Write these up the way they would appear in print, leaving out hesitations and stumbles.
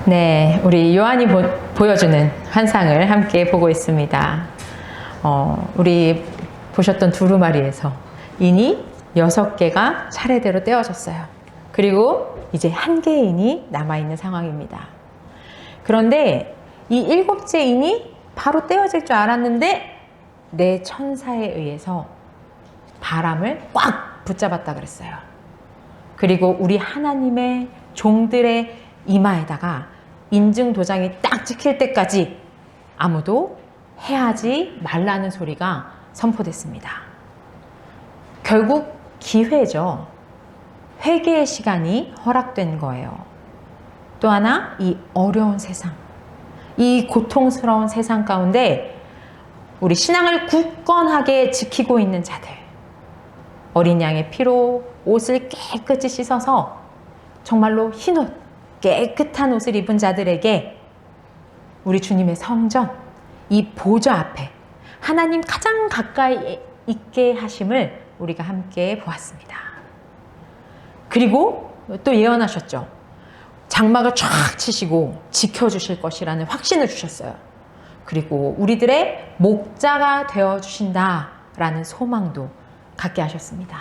네, 우리 요한이 보여주는 환상을 함께 보고 있습니다. 우리 보셨던 두루마리에서 인이 6개가 차례대로 떼어졌어요. 그리고 이제 1개의 인이 남아있는 상황입니다. 그런데 이 7째 인이 바로 떼어질 줄 알았는데 내 천사에 의해서 바람을 꽉 붙잡았다 그랬어요. 그리고 우리 하나님의 종들의 이마에다가 인증 도장이 딱 찍힐 때까지 아무도 해하지 말라는 소리가 선포됐습니다. 결국 기회죠. 회개의 시간이 허락된 거예요. 또 하나, 이 어려운 세상, 이 고통스러운 세상 가운데 우리 신앙을 굳건하게 지키고 있는 자들, 어린 양의 피로 옷을 깨끗이 씻어서 정말로 흰옷, 깨끗한 옷을 입은 자들에게 우리 주님의 성전, 이 보좌 앞에 하나님 가장 가까이 있게 하심을 우리가 함께 보았습니다. 그리고 또 예언하셨죠. 장막을 쫙 치시고 지켜주실 것이라는 확신을 주셨어요. 그리고 우리들의 목자가 되어주신다라는 소망도 갖게 하셨습니다.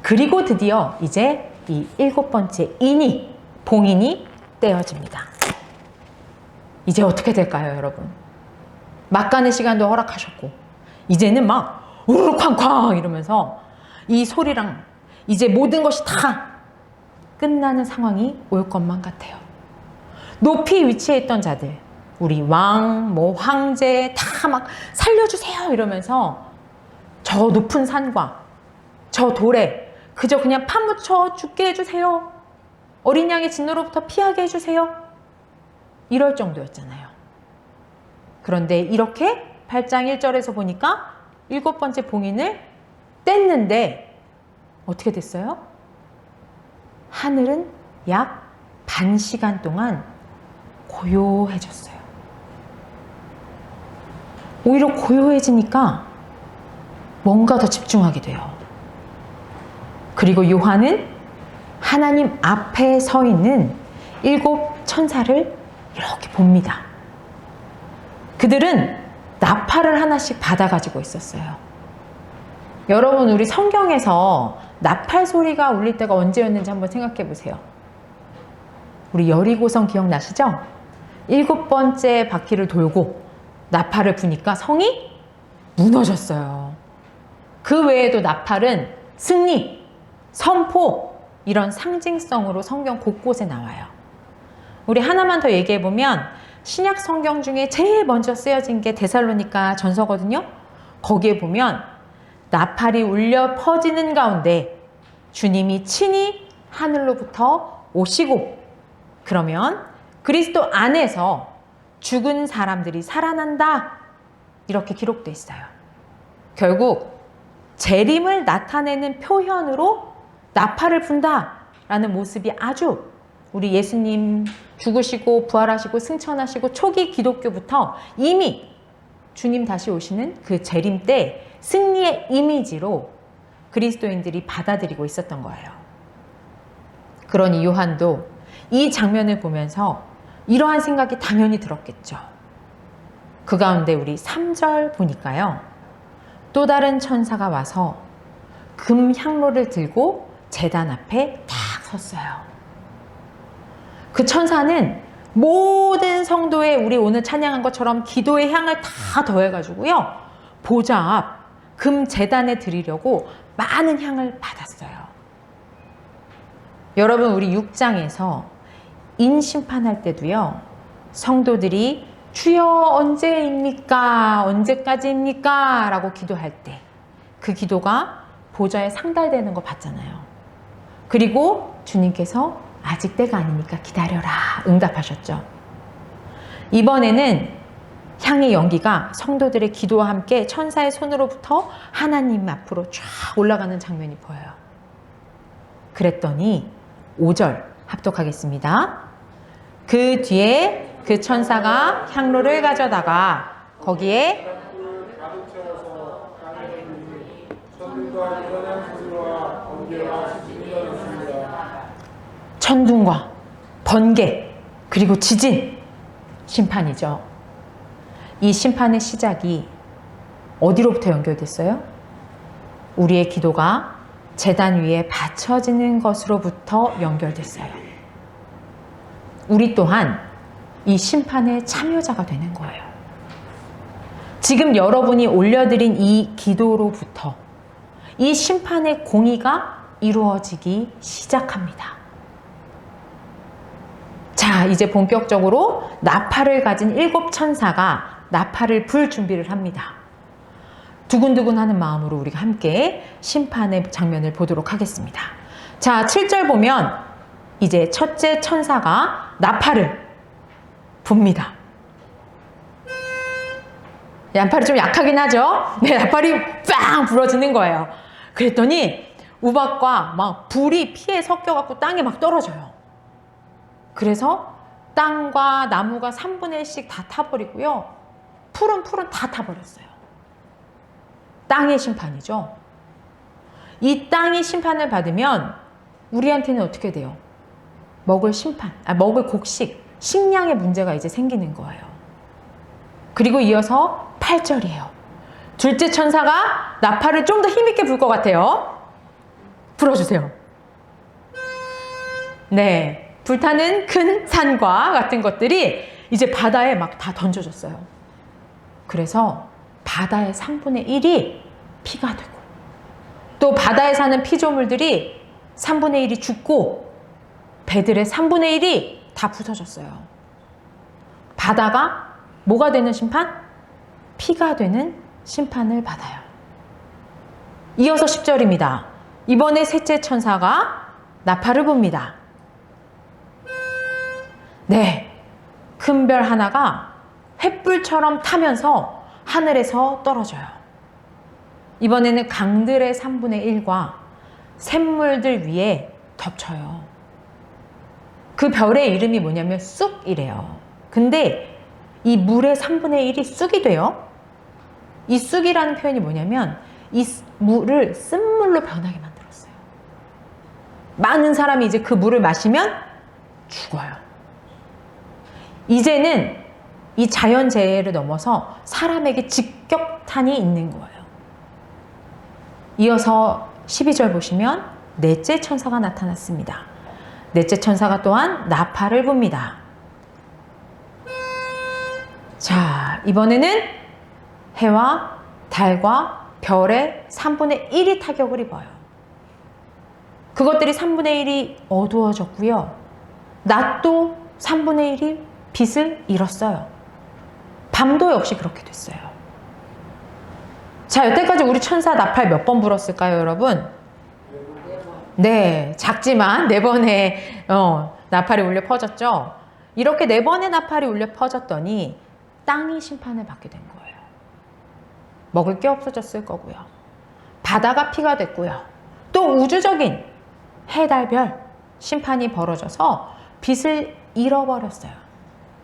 그리고 드디어 이제 이 7번째 인이, 봉인이 떼어집니다. 이제 어떻게 될까요, 여러분? 막간의 시간도 허락하셨고 이제는 막 우르르 쾅쾅 이러면서 이 소리랑 이제 모든 것이 다 끝나는 상황이 올 것만 같아요. 높이 위치해 있던 자들, 우리 왕, 황제 다 막 살려주세요 이러면서 저 높은 산과 저 돌에 그저 그냥 파묻혀 죽게 해주세요. 어린 양의 진노로부터 피하게 해주세요. 이럴 정도였잖아요. 그런데 이렇게 8장 1절에서 보니까 7번째 봉인을 뗐는데 어떻게 됐어요? 하늘은 약 반 시간 동안 고요해졌어요. 오히려 고요해지니까 뭔가 더 집중하게 돼요. 그리고 요한은 하나님 앞에 서 있는 7 천사를 이렇게 봅니다. 그들은 나팔을 하나씩 받아가지고 있었어요. 여러분, 우리 성경에서 나팔 소리가 울릴 때가 언제였는지 한번 생각해 보세요. 우리 여리고성 기억나시죠? 7번째 바퀴를 돌고 나팔을 부니까 성이 무너졌어요. 그 외에도 나팔은 승리, 선포, 이런 상징성으로 성경 곳곳에 나와요. 우리 하나만 더 얘기해 보면 신약 성경 중에 제일 먼저 쓰여진 게 데살로니가 전서거든요. 거기에 보면 나팔이 울려 퍼지는 가운데 주님이 친히 하늘로부터 오시고, 그러면 그리스도 안에서 죽은 사람들이 살아난다, 이렇게 기록되어 있어요. 결국 재림을 나타내는 표현으로 나팔을 분다라는 모습이 아주 우리 예수님 죽으시고 부활하시고 승천하시고 초기 기독교부터 이미 주님 다시 오시는 그 재림 때 승리의 이미지로 그리스도인들이 받아들이고 있었던 거예요. 그러니 요한도 이 장면을 보면서 이러한 생각이 당연히 들었겠죠. 그 가운데 우리 3절 보니까요, 또 다른 천사가 와서 금 향로를 들고 제단 앞에 딱 섰어요. 그 천사는 모든 성도의, 우리 오늘 찬양한 것처럼 기도의 향을 다 더해가지고요, 보좌 앞 금 제단에 드리려고 많은 향을 받았어요. 여러분, 우리 6장에서 인심판할 때도요, 성도들이 주여 언제입니까? 언제까지입니까? 라고 기도할 때 그 기도가 보좌에 상달되는 거 봤잖아요. 그리고 주님께서 아직 때가 아니니까 기다려라 응답하셨죠. 이번에는 향의 연기가 성도들의 기도와 함께 천사의 손으로부터 하나님 앞으로 쫙 올라가는 장면이 보여요. 그랬더니 5절 합독하겠습니다. 그 뒤에 그 천사가 향로를 가져다가 거기에 천둥과 번개, 그리고 지진, 심판이죠. 이 심판의 시작이 어디로부터 연결됐어요? 우리의 기도가 제단 위에 바쳐지는 것으로부터 연결됐어요. 우리 또한 이 심판의 참여자가 되는 거예요. 지금 여러분이 올려드린 이 기도로부터 이 심판의 공의가 이루어지기 시작합니다. 자, 이제 본격적으로 나팔을 가진 7 천사가 나팔을 불 준비를 합니다. 두근두근하는 마음으로 우리가 함께 심판의 장면을 보도록 하겠습니다. 자, 7절 보면 이제 첫째 천사가 나팔을 붑니다. 나팔이 좀 약하긴 하죠? 네, 나팔이 빵 부러지는 거예요. 그랬더니 우박과 막 불이 피에 섞여갖고 땅에 막 떨어져요. 그래서 땅과 나무가 3분의 1씩 다 타버리고요. 풀은 다 타버렸어요. 땅의 심판이죠. 이 땅이 심판을 받으면 우리한테는 어떻게 돼요? 먹을 곡식, 식량의 문제가 이제 생기는 거예요. 그리고 이어서 8절이에요. 둘째 천사가 나팔을 좀 더 힘있게 불 것 같아요. 불어주세요. 네, 불타는 큰 산과 같은 것들이 이제 바다에 막 다 던져졌어요. 그래서 바다의 3분의 1이 피가 되고, 또 바다에 사는 피조물들이 3분의 1이 죽고, 배들의 3분의 1이 다 부서졌어요. 바다가 뭐가 되는 심판? 피가 되는 심판을 받아요. 이어서 10절입니다. 이번에 셋째 천사가 나팔을 붑니다. 네, 큰 별 하나가 횃불처럼 타면서 하늘에서 떨어져요. 이번에는 강들의 3분의 1과 샘물들 위에 덮쳐요. 그 별의 이름이 뭐냐면 쑥이래요. 근데 이 물의 3분의 1이 쑥이 돼요. 이 쑥이라는 표현이 뭐냐면 이 물을 쓴물로 변하게 만들었어요. 많은 사람이 이제 그 물을 마시면 죽어요. 이제는 이 자연재해를 넘어서 사람에게 직격탄이 있는 거예요. 이어서 12절 보시면 넷째 천사가 나타났습니다. 넷째 천사가 또한 나팔을 붑니다. 자, 이번에는 해와 달과 별의 3분의 1이 타격을 입어요. 그것들이 3분의 1이 어두워졌고요. 낮도 3분의 1이 빛을 잃었어요. 밤도 역시 그렇게 됐어요. 자, 여태까지 우리 천사 나팔 몇 번 불었을까요, 여러분? 네, 작지만 4번의 나팔이 울려 퍼졌죠. 이렇게 4번의 나팔이 울려 퍼졌더니 땅이 심판을 받게 된 거예요. 먹을 게 없어졌을 거고요. 바다가 피가 됐고요. 또 우주적인 해, 달, 별 심판이 벌어져서 빛을 잃어버렸어요.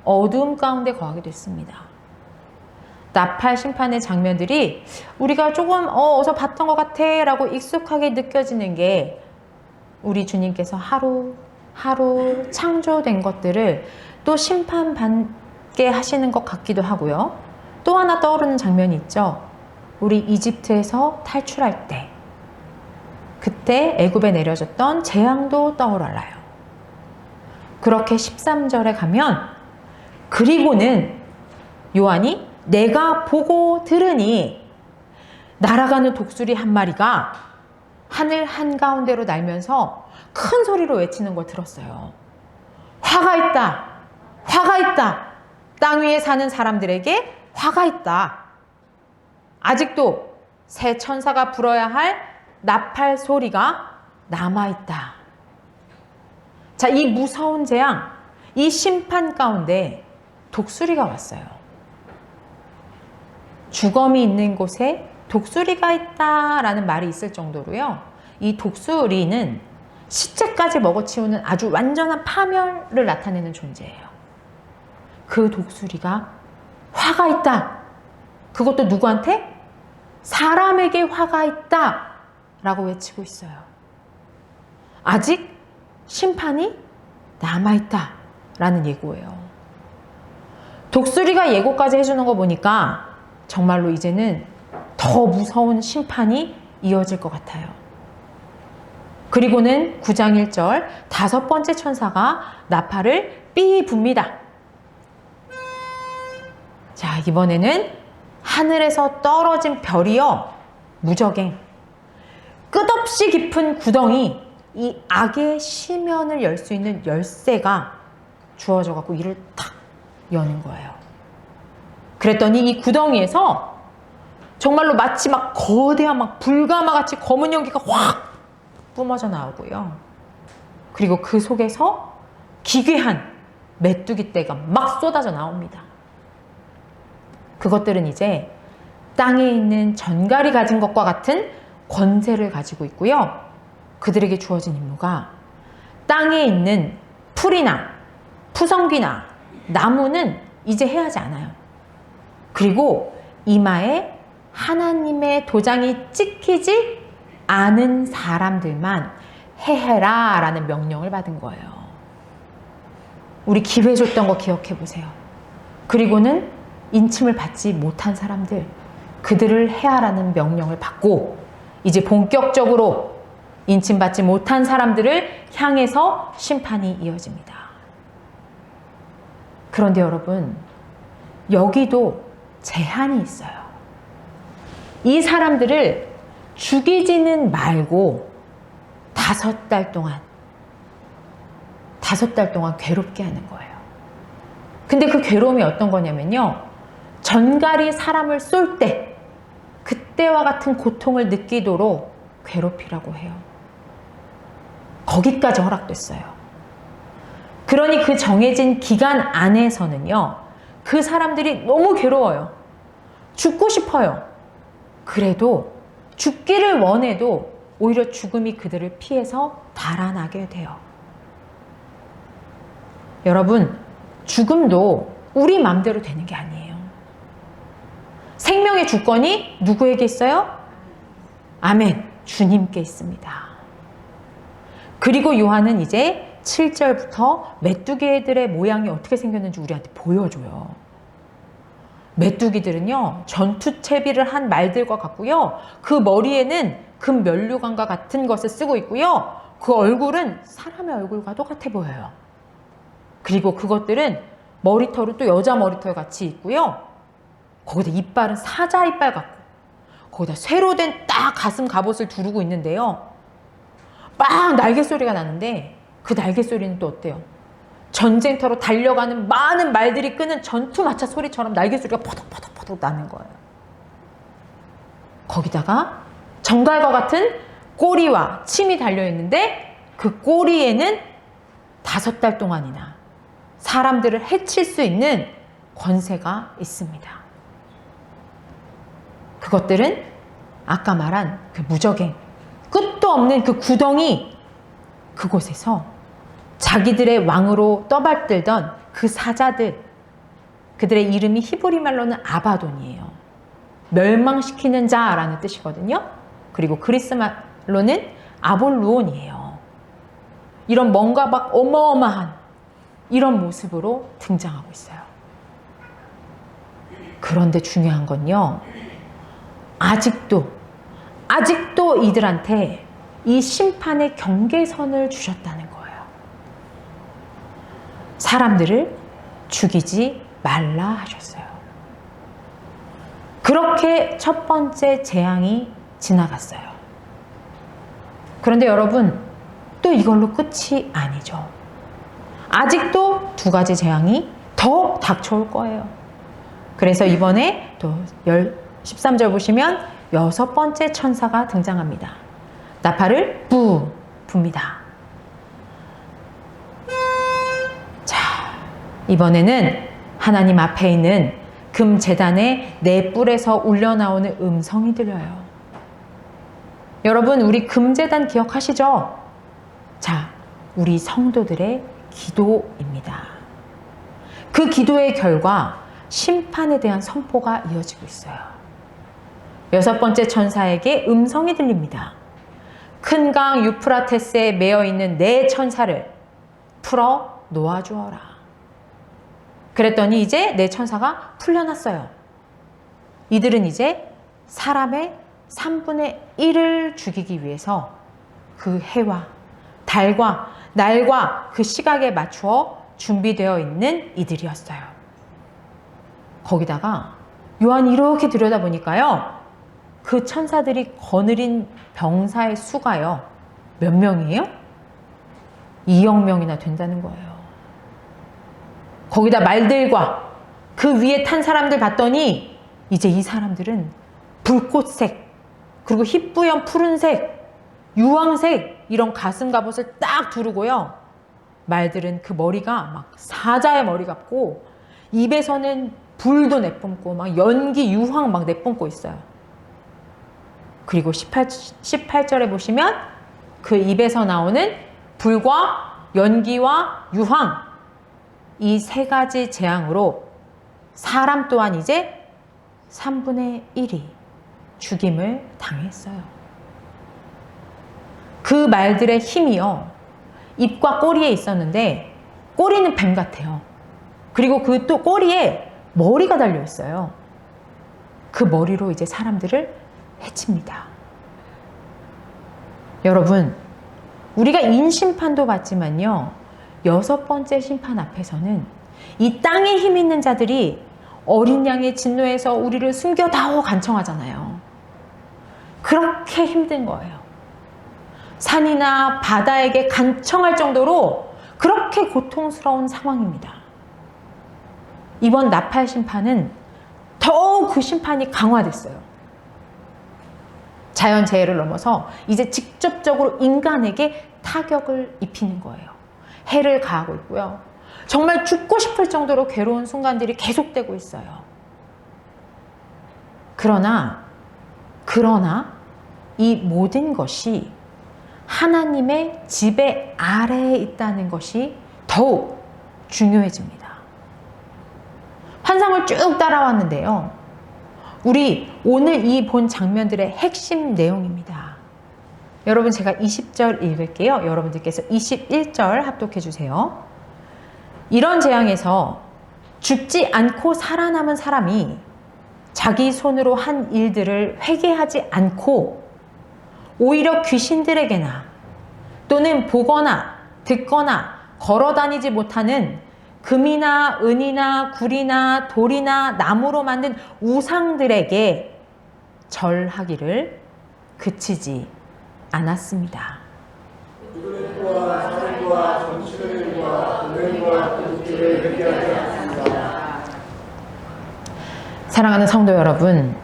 어두움 가운데 거하게 됐습니다. 나팔 심판의 장면들이 우리가 조금 어디서 봤던 것 같아 라고 익숙하게 느껴지는 게 우리 주님께서 하루 창조된 것들을 또 심판받게 하시는 것 같기도 하고요. 또 하나 떠오르는 장면이 있죠. 우리 이집트에서 탈출할 때 그때 애굽에 내려졌던 재앙도 떠올라요. 그렇게 13절에 가면 그리고는 요한이 내가 보고 들으니 날아가는 독수리 한 마리가 하늘 한가운데로 날면서 큰 소리로 외치는 걸 들었어요. 화가 있다! 화가 있다! 땅 위에 사는 사람들에게 화가 있다. 아직도 새 천사가 불어야 할 나팔 소리가 남아있다. 자, 이 무서운 재앙, 이 심판 가운데 독수리가 왔어요. 주검이 있는 곳에 독수리가 있다라는 말이 있을 정도로요. 이 독수리는 시체까지 먹어치우는 아주 완전한 파멸을 나타내는 존재예요. 그 독수리가 화가 있다. 그것도 누구한테? 사람에게 화가 있다 라고 외치고 있어요. 아직 심판이 남아있다. 라는 예고예요. 독수리가 예고까지 해주는 거 보니까 정말로 이제는 더 무서운 심판이 이어질 것 같아요. 그리고는 9장 1절 다섯 번째 천사가 나팔을 삐 붑니다. 자, 이번에는 하늘에서 떨어진 별이여 무저갱, 끝없이 깊은 구덩이, 이 악의 시면을 열 수 있는 열쇠가 주어져 갖고 이를 탁 여는 거예요. 그랬더니 이 구덩이에서 정말로 마치 막 거대한 막 불가마같이 검은 연기가 확 뿜어져 나오고요. 그리고 그 속에서 기괴한 메뚜기 떼가 막 쏟아져 나옵니다. 그것들은 이제 땅에 있는 전갈이 가진 것과 같은 권세를 가지고 있고요. 그들에게 주어진 임무가 땅에 있는 풀이나 푸성귀나 나무는 이제 해하지 않아요. 그리고 이마에 하나님의 도장이 찍히지 않은 사람들만 해해라 라는 명령을 받은 거예요. 우리 기회 줬던 거 기억해 보세요. 그리고는 인침을 받지 못한 사람들, 그들을 해하라는 명령을 받고 이제 본격적으로 인침받지 못한 사람들을 향해서 심판이 이어집니다. 그런데 여러분, 여기도 제한이 있어요. 이 사람들을 죽이지는 말고 5달 동안 괴롭게 하는 거예요. 근데 그 괴로움이 어떤 거냐면요, 전갈이 사람을 쏠 때 그때와 같은 고통을 느끼도록 괴롭히라고 해요. 거기까지 허락됐어요. 그러니 그 정해진 기간 안에서는요, 그 사람들이 너무 괴로워요. 죽고 싶어요. 그래도 죽기를 원해도 오히려 죽음이 그들을 피해서 달아나게 돼요. 여러분, 죽음도 우리 마음대로 되는 게 아니에요. 생명의 주권이 누구에게 있어요? 아멘, 주님께 있습니다. 그리고 요한은 이제 7절부터 메뚜기들의 모양이 어떻게 생겼는지 우리한테 보여줘요. 메뚜기들은요, 전투채비를 한 말들과 같고요, 그 머리에는 금 면류관과 같은 것을 쓰고 있고요, 그 얼굴은 사람의 얼굴과 똑같아 보여요. 그리고 그것들은 머리털은 또 여자 머리털 같이 있고요, 거기다 이빨은 사자 이빨 같고, 거기다 쇠로 된 딱 가슴 갑옷을 두르고 있는데요, 막 날개 소리가 나는데 그 날개 소리는 또 어때요? 전쟁터로 달려가는 많은 말들이 끄는 전투마차 소리처럼 날개 소리가 포덕포덕포덕 나는 거예요. 거기다가 정갈과 같은 꼬리와 침이 달려있는데 그 꼬리에는 5달 동안이나 사람들을 해칠 수 있는 권세가 있습니다. 그것들은 아까 말한 그 무저갱, 끝도 없는 그 구덩이, 그곳에서 자기들의 왕으로 떠받들던 그 사자들, 그들의 이름이 히브리 말로는 아바돈이에요. 멸망시키는 자라는 뜻이거든요. 그리고 그리스 말로는 아볼루온이에요. 이런 뭔가 막 어마어마한 이런 모습으로 등장하고 있어요. 그런데 중요한 건요, 아직도 이들한테 이 심판의 경계선을 주셨다는 거예요. 사람들을 죽이지 말라 하셨어요. 그렇게 첫 번째 재앙이 지나갔어요. 그런데 여러분, 또 이걸로 끝이 아니죠. 아직도 2가지 재앙이 더 닥쳐올 거예요. 그래서 이번에 또 13절 보시면 6번째 천사가 등장합니다. 나팔을 뿌 붑니다. 자, 이번에는 하나님 앞에 있는 금 제단의 네 뿔에서 울려나오는 음성이 들려요. 여러분, 우리 금 제단 기억하시죠? 자, 우리 성도들의 기도입니다. 그 기도의 결과 심판에 대한 선포가 이어지고 있어요. 6번째 천사에게 음성이 들립니다. 큰 강 유프라테스에 매어 있는 네 천사를 풀어 놓아주어라. 그랬더니 이제 내 천사가 풀려났어요. 이들은 이제 사람의 3분의 1을 죽이기 위해서 그 해와 달과 날과 그 시각에 맞추어 준비되어 있는 이들이었어요. 거기다가 요한이 이렇게 들여다보니까요, 그 천사들이 거느린 병사의 수가요, 몇 명이에요? 2억 명이나 된다는 거예요. 거기다 말들과 그 위에 탄 사람들 봤더니 이제 이 사람들은 불꽃색, 그리고 희뿌연 푸른색, 유황색 이런 가슴 갑옷을 딱 두르고요. 말들은 그 머리가 막 사자의 머리 같고 입에서는 불도 내뿜고 막 연기, 유황 막 내뿜고 있어요. 그리고 18절에 보시면 그 입에서 나오는 불과 연기와 유황, 이 세 가지 재앙으로 사람 또한 이제 3분의 1이 죽임을 당했어요. 그 말들의 힘이요, 입과 꼬리에 있었는데 꼬리는 뱀 같아요. 그리고 그 또 꼬리에 머리가 달려 있어요. 그 머리로 이제 사람들을 해칩니다. 여러분, 우리가 인심판도 받지만요, 6번째 심판 앞에서는 이 땅에 힘 있는 자들이 어린 양의 진노에서 우리를 숨겨다오 간청하잖아요. 그렇게 힘든 거예요. 산이나 바다에게 간청할 정도로 그렇게 고통스러운 상황입니다. 이번 나팔 심판은 더욱 그 심판이 강화됐어요. 자연재해를 넘어서 이제 직접적으로 인간에게 타격을 입히는 거예요. 해를 가하고 있고요. 정말 죽고 싶을 정도로 괴로운 순간들이 계속되고 있어요. 그러나 이 모든 것이 하나님의 지배 아래에 있다는 것이 더욱 중요해집니다. 환상을 쭉 따라왔는데요, 우리 오늘 이 본 장면들의 핵심 내용입니다. 여러분, 제가 20절 읽을게요. 여러분들께서 21절 합독해 주세요. 이런 재앙에서 죽지 않고 살아남은 사람이 자기 손으로 한 일들을 회개하지 않고 오히려 귀신들에게나 또는 보거나 듣거나 걸어다니지 못하는 금이나 은이나 구리나 돌이나 나무로 만든 우상들에게 절하기를 그치지 않았습니다. 사랑하는 성도 여러분,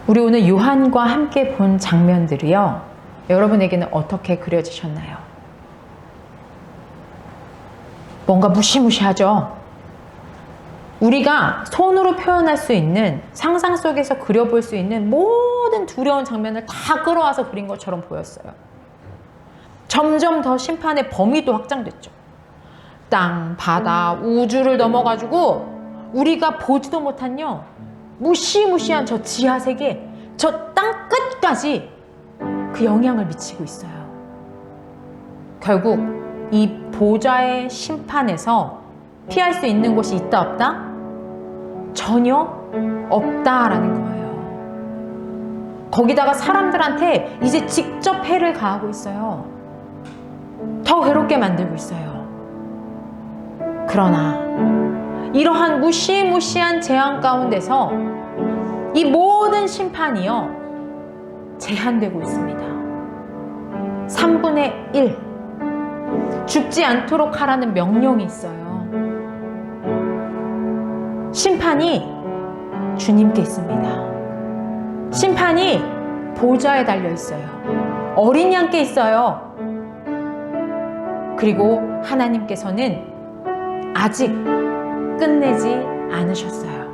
우리 오늘 요한과 함께 본 장면들이요, 여러분에게는 어떻게 그려지셨나요? 뭔가 무시무시하죠? 우리가 손으로 표현할 수 있는, 상상 속에서 그려볼 수 있는 모든 두려운 장면을 다 끌어와서 그린 것처럼 보였어요. 점점 더 심판의 범위도 확장됐죠. 땅, 바다, 우주를 넘어가지고 우리가 보지도 못한요, 무시무시한 저 지하세계, 저 땅 끝까지 그 영향을 미치고 있어요. 결국 이 보좌의 심판에서 피할 수 있는 곳이 있다 없다? 전혀 없다라는 거예요. 거기다가 사람들한테 이제 직접 해를 가하고 있어요. 더 괴롭게 만들고 있어요. 그러나 이러한 무시무시한 재앙 가운데서 이 모든 심판이요, 제한되고 있습니다. 3분의 1, 죽지 않도록 하라는 명령이 있어요. 심판이 주님께 있습니다. 심판이 보좌에 달려 있어요. 어린 양께 있어요. 그리고 하나님께서는 아직 끝내지 않으셨어요.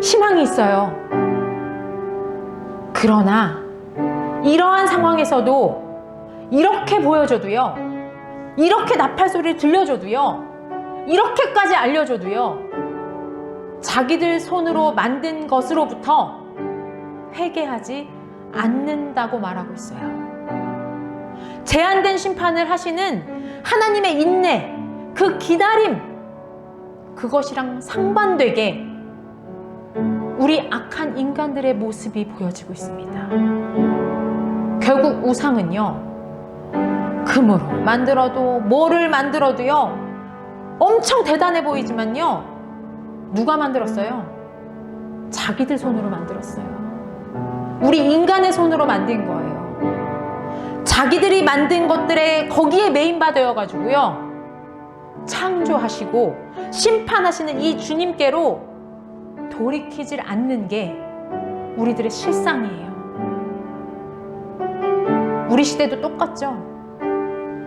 희망이 있어요. 그러나 이러한 상황에서도 이렇게 보여줘도요, 이렇게 나팔 소리를 들려줘도요, 이렇게까지 알려줘도요, 자기들 손으로 만든 것으로부터 회개하지 않는다고 말하고 있어요. 제한된 심판을 하시는 하나님의 인내, 그 기다림, 그것이랑 상반되게 우리 악한 인간들의 모습이 보여지고 있습니다. 결국 우상은요, 금으로 만들어도 뭐를 만들어도요 엄청 대단해 보이지만요, 누가 만들었어요? 자기들 손으로 만들었어요. 우리 인간의 손으로 만든 거예요. 자기들이 만든 것들에 거기에 메인바 되어가지고요, 창조하시고 심판하시는 이 주님께로 돌이키질 않는 게 우리들의 실상이에요. 우리 시대도 똑같죠?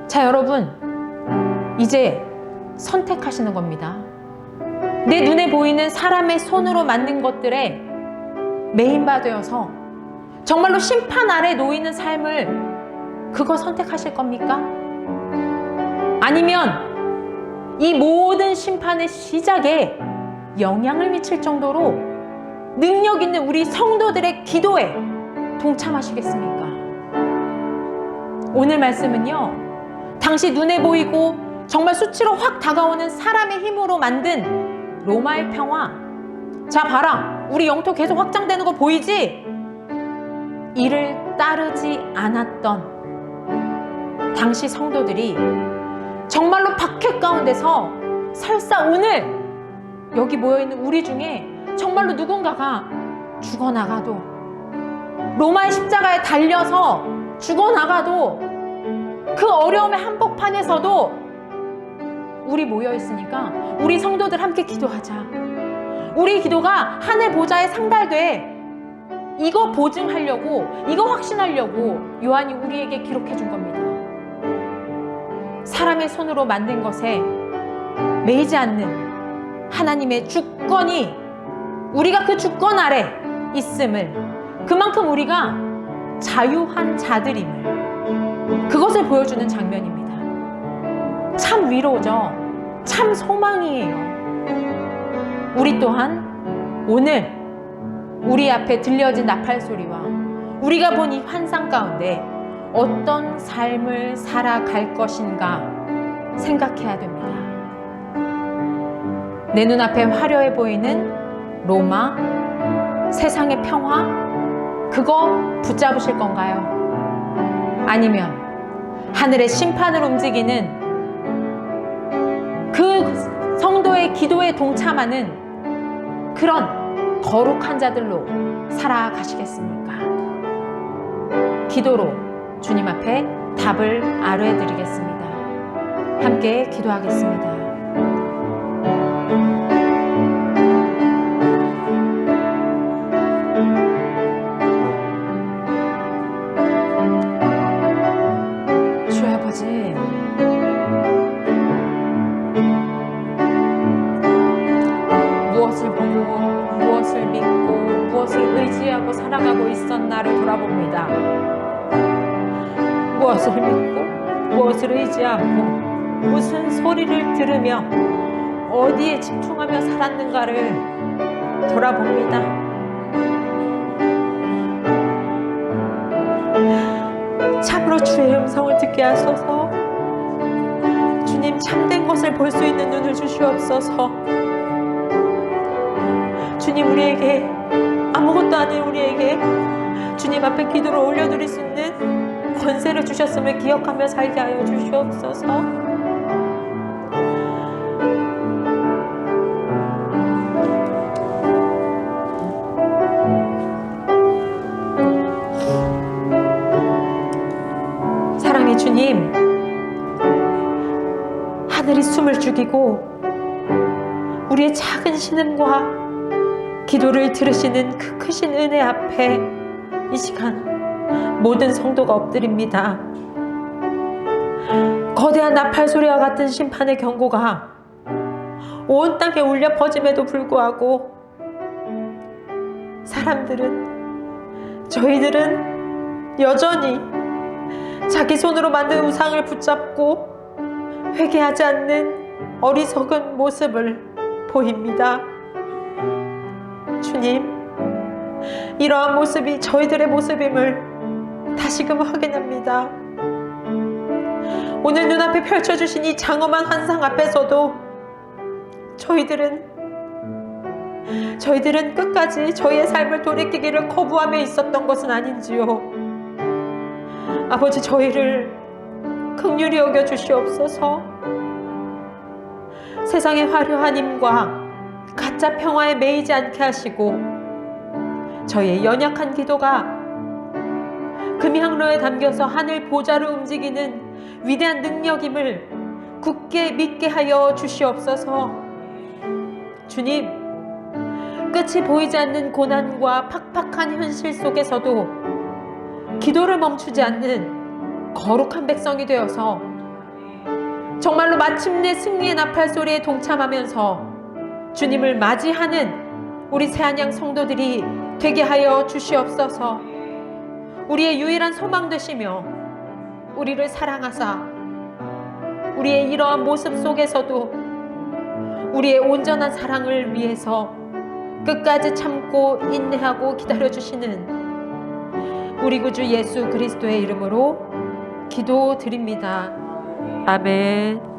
자, 여러분, 이제 선택하시는 겁니다. 내 눈에 보이는 사람의 손으로 만든 것들에 메인바 되어서 정말로 심판 아래 놓이는 삶을 그거 선택하실 겁니까? 아니면 이 모든 심판의 시작에 영향을 미칠 정도로 능력 있는 우리 성도들의 기도에 동참하시겠습니까? 오늘 말씀은요, 당시 눈에 보이고 정말 수치로 확 다가오는 사람의 힘으로 만든 로마의 평화, 자 봐라, 우리 영토 계속 확장되는 거 보이지? 이를 따르지 않았던 당시 성도들이 정말로 박해 가운데서 설사 오늘 여기 모여있는 우리 중에 정말로 누군가가 죽어나가도, 로마의 십자가에 달려서 죽어나가도, 그 어려움의 한복판에서도 우리 모여있으니까 우리 성도들 함께 기도하자. 우리 기도가 하늘 보좌에 상달돼. 이거 보증하려고, 이거 확신하려고 요한이 우리에게 기록해 준 겁니다. 사람의 손으로 만든 것에 매이지 않는 하나님의 주권이, 우리가 그 주권 아래 있음을, 그만큼 우리가 자유한 자들임을, 그것을 보여주는 장면입니다. 참 위로죠. 참 소망이에요. 우리 또한 오늘 우리 앞에 들려진 나팔 소리와 우리가 본 이 환상 가운데 어떤 삶을 살아갈 것인가 생각해야 됩니다. 내 눈앞에 화려해 보이는 로마, 세상의 평화, 그거 붙잡으실 건가요? 아니면 하늘의 심판을 움직이는 그 성도의 기도에 동참하는 그런 거룩한 자들로 살아가시겠습니까? 기도로 주님 앞에 답을 아뢰드리겠습니다. 함께 기도하겠습니다. 주 아버지, 무엇을 보고 무엇을 믿고 무엇을 의지하고 살아가고 있었나를 돌아봅니다. 무엇을 믿고 무엇을 의지하고 무슨 소리를 들으며 어디에 집중하며 살았는가를 돌아봅니다. 참으로 주의 음성을 듣게 하소서. 주님, 참된 것을 볼 수 있는 눈을 주시옵소서. 주님, 우리에게 아무것도 아닌 우리에게 주님 앞에 기도를 올려드릴 수 있는 권세를 주셨음을 기억하며 살게 하여 주시옵소서. 사랑의 주님, 하늘이 숨을 죽이고 우리의 작은 신음과 기도를 들으시는 그 크신 은혜 앞에 이 시간 모든 성도가 엎드립니다. 거대한 나팔 소리와 같은 심판의 경고가 온 땅에 울려 퍼짐에도 불구하고 저희들은 여전히 자기 손으로 만든 우상을 붙잡고 회개하지 않는 어리석은 모습을 보입니다. 주님, 이러한 모습이 저희들의 모습임을 다시금 확인합니다. 오늘 눈앞에 펼쳐주신 이 장엄한 환상 앞에서도 저희들은 끝까지 저희의 삶을 돌이키기를 거부하며 있었던 것은 아닌지요. 아버지, 저희를 긍휼히 여겨 주시옵소서. 세상의 화려한 힘과 가짜 평화에 매이지 않게 하시고 저희의 연약한 기도가 금향로에 담겨서 하늘 보좌를 움직이는 위대한 능력임을 굳게 믿게 하여 주시옵소서. 주님, 끝이 보이지 않는 고난과 팍팍한 현실 속에서도 기도를 멈추지 않는 거룩한 백성이 되어서 정말로 마침내 승리의 나팔 소리에 동참하면서 주님을 맞이하는 우리 새한양 성도들이 되게 하여 주시옵소서. 우리의 유일한 소망 되시며 우리를 사랑하사 우리의 이러한 모습 속에서도 우리의 온전한 사랑을 위해서 끝까지 참고 인내하고 기다려주시는 우리 구주 예수 그리스도의 이름으로 기도드립니다. 아멘.